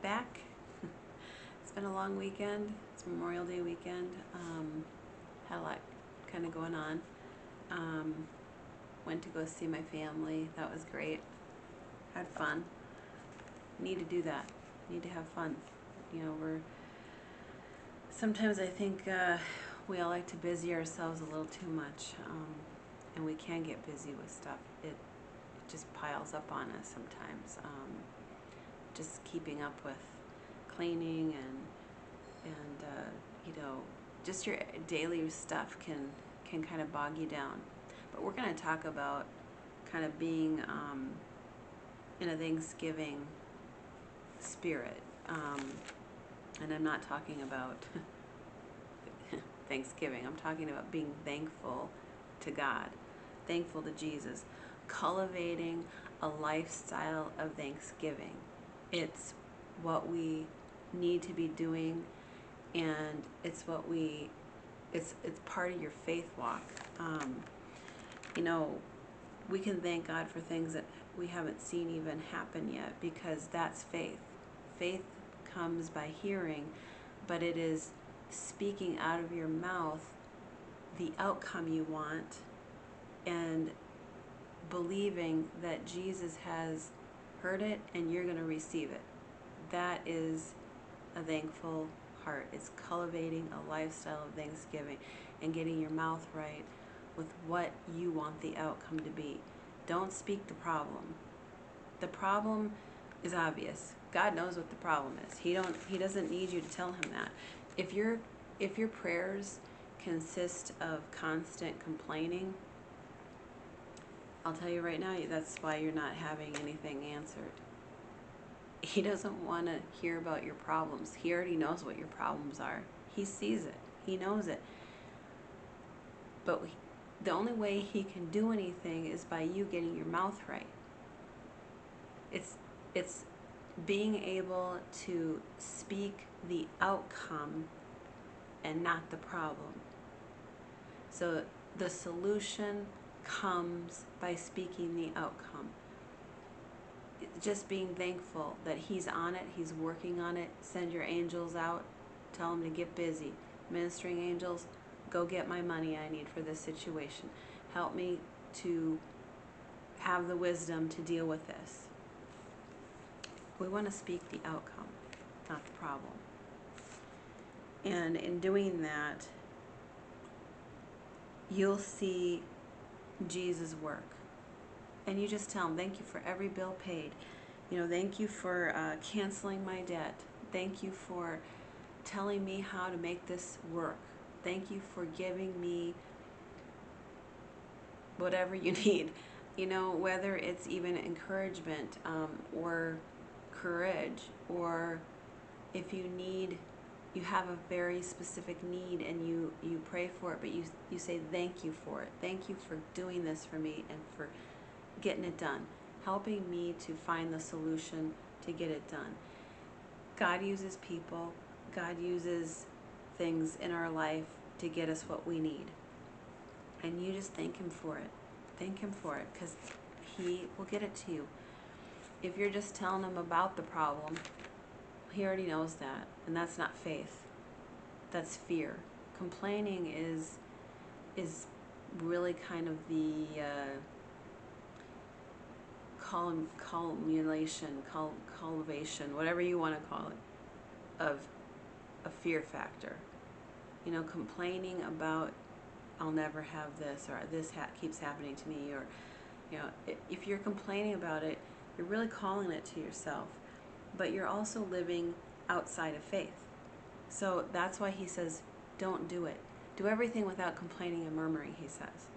back. It's been a long weekend. It's Memorial Day weekend. Had a lot kind of going on. Went to go see my family. That was great. Had fun. Need to do that. Need to have fun. You know, sometimes I think we all like to busy ourselves a little too much, and we can get busy with stuff. It just piles up on us sometimes. Just keeping up with cleaning and you know, just your daily stuff can kind of bog you down. But we're going to talk about kind of being in a Thanksgiving spirit, and I'm not talking about Thanksgiving. I'm talking about being thankful to God, thankful to Jesus, cultivating a lifestyle of thanksgiving. It's what we need to be doing, and it's part of your faith walk. You know, we can thank God for things that we haven't seen even happen yet, because that's faith. Faith comes by hearing, but it is speaking out of your mouth the outcome you want and believing that Jesus has heard it and you're going to receive it. That is a thankful heart. It's cultivating a lifestyle of thanksgiving and getting your mouth right with what you want the outcome to be. Don't speak the problem. The problem is obvious. God knows what the problem is. He doesn't need you to tell him that. If your prayers consist of constant complaining, I'll tell you right now, that's why you're not having anything answered. He doesn't want to hear about your problems. He already knows what your problems are. He sees it. He knows it. But the only way he can do anything is by you getting your mouth right. It's being able to speak the outcome and not the problem. So the solution comes by speaking the outcome. Just being thankful that he's on it, he's working on it. Send your angels out, tell them to get busy. Ministering angels, go get my money I need for this situation. Help me to have the wisdom to deal with this. We want to speak the outcome, not the problem. And in doing that, you'll see Jesus work. And you just tell him, thank you for every bill paid. You know, thank you for canceling my debt. Thank you for telling me how to make this work. Thank you for giving me whatever you need. You know, whether it's even encouragement or courage, or if you have a very specific need and you pray for it, but you say thank you for it. Thank you for doing this for me and for getting it done, helping me to find the solution to get it done. God uses people. God uses things in our life to get us what we need. And you just thank him for it. Thank him for it, because he will get it to you. If you're just telling him about the problem, he already knows that. And that's not faith. That's fear. Complaining is really kind of the cultivation, whatever you want to call it, of a fear factor. You know, complaining about, I'll never have this, or this keeps happening to me, or, you know, if you're complaining about it, you're really calling it to yourself, but you're also living outside of faith. So that's why he says, don't do it. Do everything without complaining and murmuring, he says.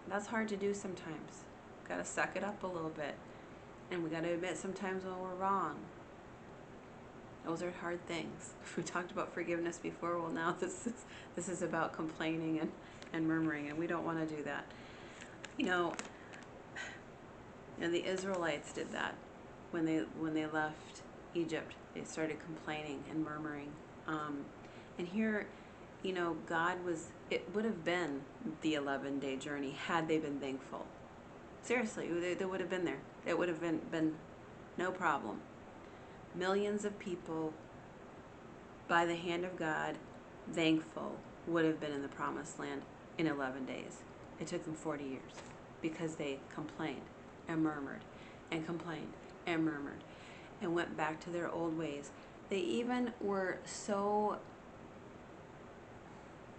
That's hard to do sometimes. Got to suck it up a little bit. And we got to admit sometimes when we're wrong. Those are hard things. We talked about forgiveness before. Well, now this is about complaining and murmuring, and we don't want to do that. You know, the Israelites did that when they left Egypt. They started complaining and murmuring. And here, you know, it would have been the 11-day journey had they been thankful. Seriously, they would have been there. It would have been no problem. millions of people, by the hand of God, thankful, would have been in the promised land in 11 days. It took them 40 years because they complained and murmured and complained and murmured and went back to their old ways. They even were so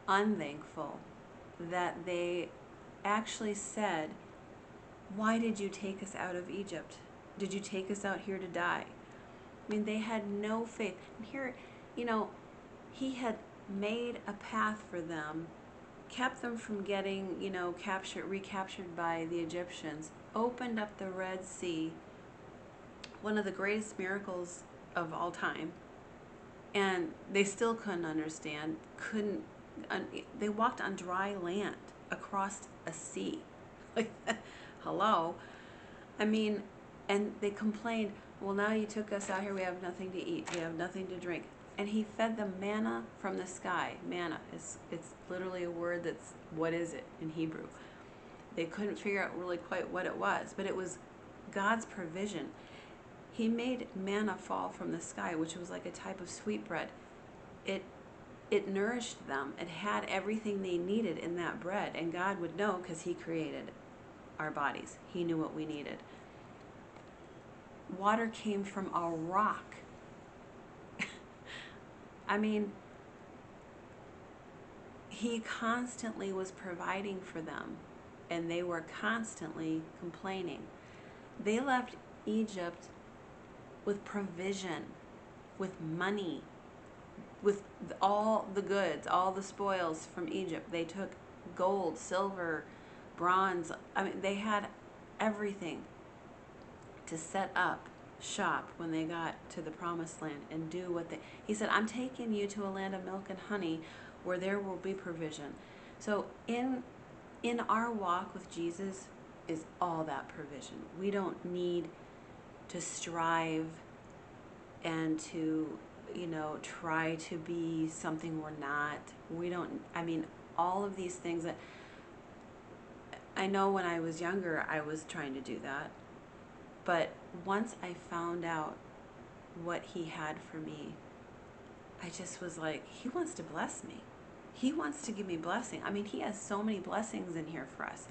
unthankful that they actually said, "Why did you take us out of Egypt? Did you take us out here to die?" I mean, they had no faith. And here, he had made a path for them, kept them from getting, recaptured by the Egyptians, opened up the Red Sea, one of the greatest miracles of all time, and they still couldn't understand, they walked on dry land across a sea. Like, hello? I mean, and they complained, "Well, now you took us out here, we have nothing to eat, we have nothing to drink." And he fed them manna from the sky. Manna, it's literally a word that's, what is it in Hebrew? They couldn't figure out really quite what it was, but it was God's provision. He made manna fall from the sky, which was like a type of sweetbread. It nourished them. It had everything they needed in that bread, and God would know because he created our bodies. He knew what we needed. Water came from a rock. I mean, he constantly was providing for them, and they were constantly complaining. They left Egypt with provision, with money, with all the goods, all the spoils from Egypt. They took gold, silver, bronze. I mean, they had everything to set up shop when they got to the promised land and do what he said, "I'm taking you to a land of milk and honey where there will be provision." So in our walk with Jesus is all that provision. We don't need to strive and to try to be something we're not. All of these things that I know when I was younger, I was trying to do that. But once I found out what he had for me, I just was like, he wants to bless me. He wants to give me blessing. I mean, he has so many blessings in here for us.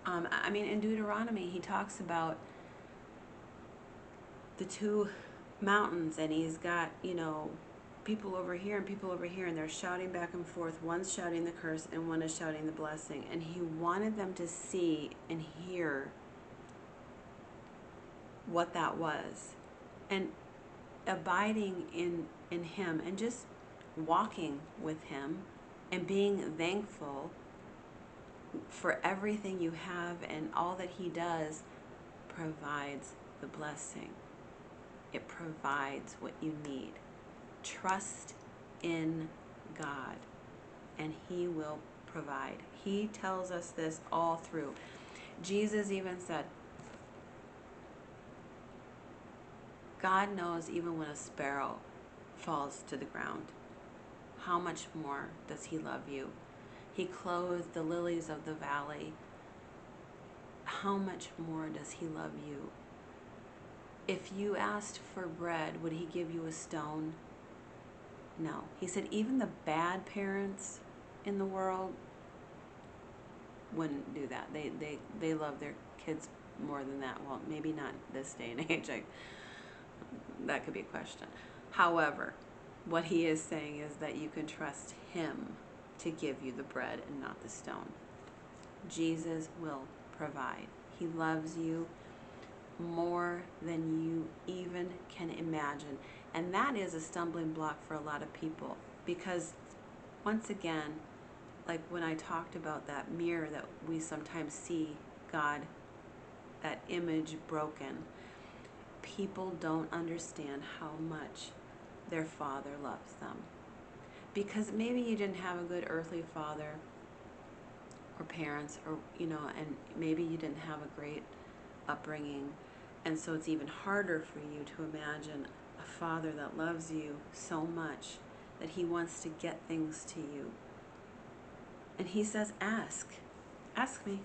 In Deuteronomy, he talks about the two mountains, and he's got, people over here and people over here, and they're shouting back and forth. One's shouting the curse and one is shouting the blessing. And he wanted them to see and hear what that was, and abiding in him, and just walking with him and being thankful for everything you have, and all that he does provides the blessing. It provides what you need. Trust in God and he will provide. He tells us this all through. Jesus even said, God knows even when a sparrow falls to the ground. How much more does he love you? He clothed the lilies of the valley. How much more does he love you? If you asked for bread, would he give you a stone? No. He said even the bad parents in the world wouldn't do that. They love their kids more than that. Well, maybe not this day and age. That could be a question. However, what he is saying is that you can trust him to give you the bread and not the stone. Jesus will provide. He loves you more than you even can imagine. And that is a stumbling block for a lot of people, because once again, like when I talked about that mirror that we sometimes see God, that image broken, people don't understand how much their Father loves them. Because maybe you didn't have a good earthly father or parents, or and maybe you didn't have a great upbringing, and so it's even harder for you to imagine a Father that loves you so much that he wants to get things to you. And he says, ask me,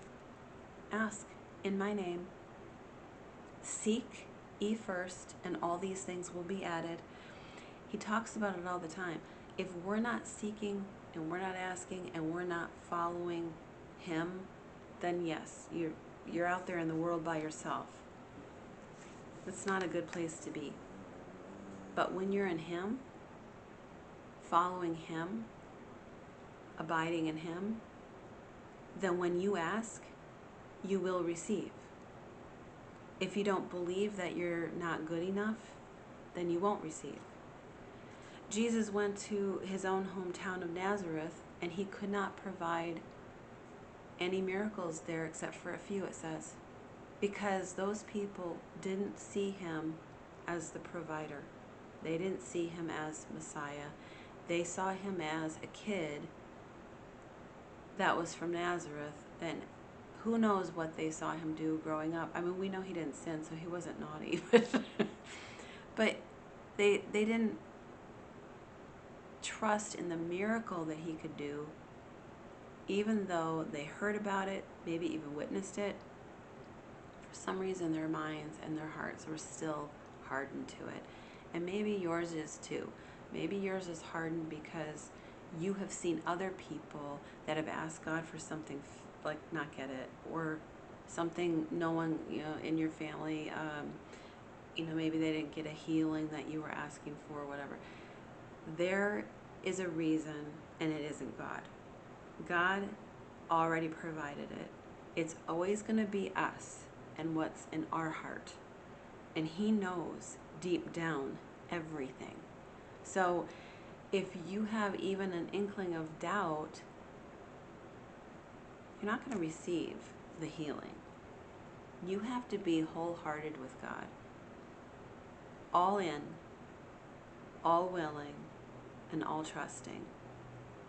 ask in my name, seek Ye first, and all these things will be added. He talks about it all the time. If we're not seeking and we're not asking and we're not following him, then yes, you're out there in the world by yourself. That's not a good place to be. But when you're in him, following him, abiding in him, then when you ask, you will receive. If you don't believe that you're not good enough, then you won't receive. Jesus went to his own hometown of Nazareth, and he could not provide any miracles there except for a few, it says, because those people didn't see him as the provider. They didn't see him as Messiah. They saw him as a kid that was from Nazareth, and who knows what they saw him do growing up. I mean, we know he didn't sin, so he wasn't naughty, but they didn't trust in the miracle that he could do, even though they heard about it, maybe even witnessed it. For some reason, their minds and their hearts were still hardened to it. And maybe yours is too. Maybe yours is hardened because you have seen other people that have asked God for something, like not get it, or something no one, in your family, maybe they didn't get a healing that you were asking for, or whatever. There is a reason, and it isn't God. God already provided it. It's always going to be us and what's in our heart. And he knows deep down everything. So if you have even an inkling of doubt, you're not going to receive the healing. You have to be wholehearted with God. All in, all willing, and all trusting.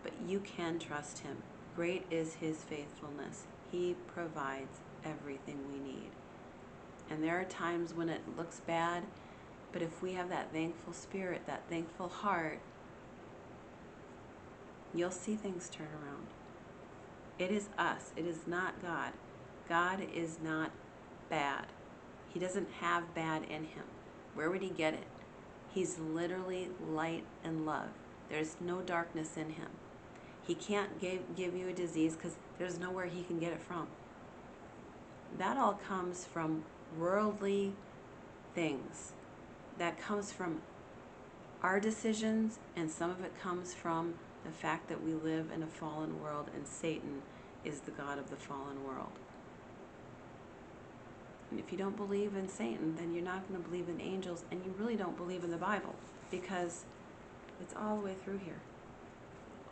But you can trust him. Great is his faithfulness. He provides everything we need. And there are times when it looks bad, but if we have that thankful spirit, that thankful heart, you'll see things turn around. It is us. It is not God. God is not bad. He doesn't have bad in him. Where would he get it? He's literally light and love. There's no darkness in him. He can't give you a disease because there's nowhere he can get it from. That all comes from worldly things. That comes from our decisions, and some of it comes from the fact that we live in a fallen world and Satan is the god of the fallen world. And if you don't believe in Satan, then you're not going to believe in angels, and you really don't believe in the Bible, because it's all the way through here.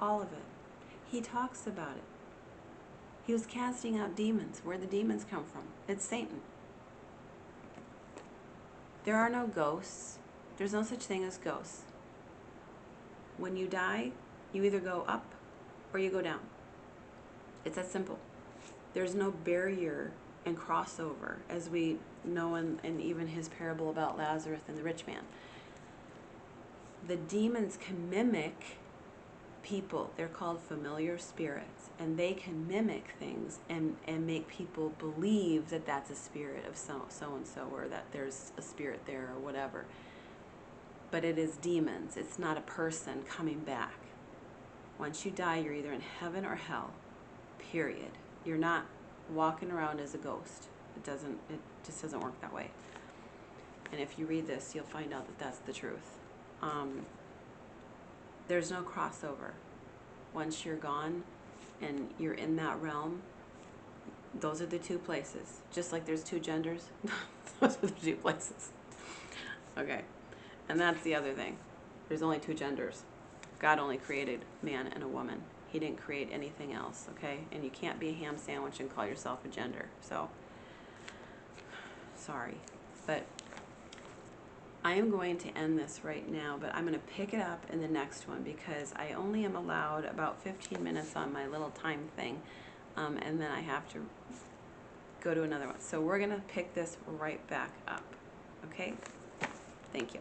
All of it. He talks about it. He was casting out demons. Where the demons come from? It's Satan. There are no ghosts. There's no such thing as ghosts. When you die, you either go up or you go down. It's that simple. There's no barrier and crossover, as we know in even his parable about Lazarus and the rich man. The demons can mimic people. They're called familiar spirits, and they can mimic things and make people believe that that's a spirit of so-and-so, or that there's a spirit there, or whatever. But it is demons. It's not a person coming back. Once you die, you're either in heaven or hell, period. You're not walking around as a ghost. It just doesn't work that way. And if you read this, you'll find out that that's the truth. There's no crossover. Once you're gone and you're in that realm, those are the two places. Just like there's two genders, those are the two places. Okay. And that's the other thing. There's only two genders. God only created man and a woman. He didn't create anything else, okay? And you can't be a ham sandwich and call yourself a gender. So, sorry. But I am going to end this right now, but I'm going to pick it up in the next one, because I only am allowed about 15 minutes on my little time thing, and then I have to go to another one. So we're going to pick this right back up, okay? Thank you.